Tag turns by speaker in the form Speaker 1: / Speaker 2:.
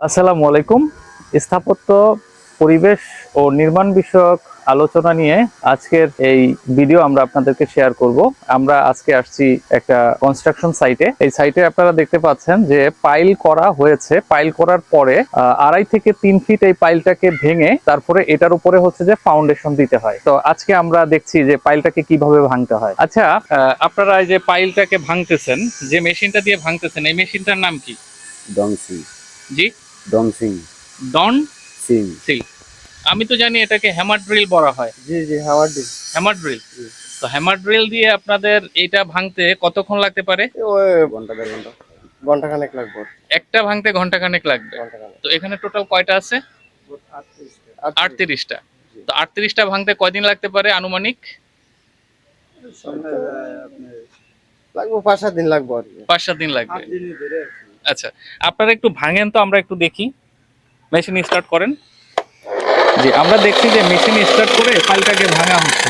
Speaker 1: আসসালামু আলাইকুম। স্থাপত্য, পরিবেশ ও নির্মাণ বিষয়ক আলোচনা নিয়ে আজকের এই ভিডিও আমরা আপনাদেরকে শেয়ার করব। আমরা আজকে আসছি একটা কনস্ট্রাকশন সাইটে। এই সাইটে আপনারা দেখতে পাচ্ছেন যে পাইল করা হয়েছে। পাইল করার পরে 2.5 থেকে 3 ফিট এই পাইলটাকে ভেঙে তারপরে এটার উপরে হচ্ছে যে ফাউন্ডেশন দিতে হয়। তো আজকে আমরা দেখছি যে পাইলটাকে কিভাবে ভাঙতে হয়। আচ্ছা, আপনারা এই যে পাইলটাকে ভাঙতেছেন, যে মেশিনটা দিয়ে ভাঙতেছেন, এই মেশিনটার নাম কি?
Speaker 2: ডংসিং
Speaker 1: জি,
Speaker 2: ডংসিং
Speaker 1: ডন
Speaker 2: সিং।
Speaker 1: সিল। আমি তো জানি এটাকে হ্যামার ড্রিল বলা হয়।
Speaker 2: জি জি হাওয়ার ডিল।
Speaker 1: Hammer drill. তো হ্যামার ড্রিল দিয়ে আপনাদের এইটা ভাঙতে কতক্ষণ লাগতে পারে?
Speaker 2: ওই ঘন্টা দেড় ঘন্টা, ঘন্টা খানেক লাগবে।
Speaker 1: একটা ভাঙতে ঘন্টাখানেক লাগবে।
Speaker 2: ঘন্টা খানেক।
Speaker 1: তো এখানে টোটাল কয়টা আছে? 38টা। তো 38টা ভাঙতে কয়দিন লাগতে পারে আনুমানিক?
Speaker 2: লাগবে 5-7 দিন লাগবে আর কি।
Speaker 1: 5-7 দিন লাগবে। আচ্ছা, আপনারা একটু ভাঙেন তো, আমরা একটু দেখি। মেশিন স্টার্ট করেন। জি, আমরা দেখছি যে মেশিন স্টার্ট করে পাইলটাকে ভাঙা হচ্ছে।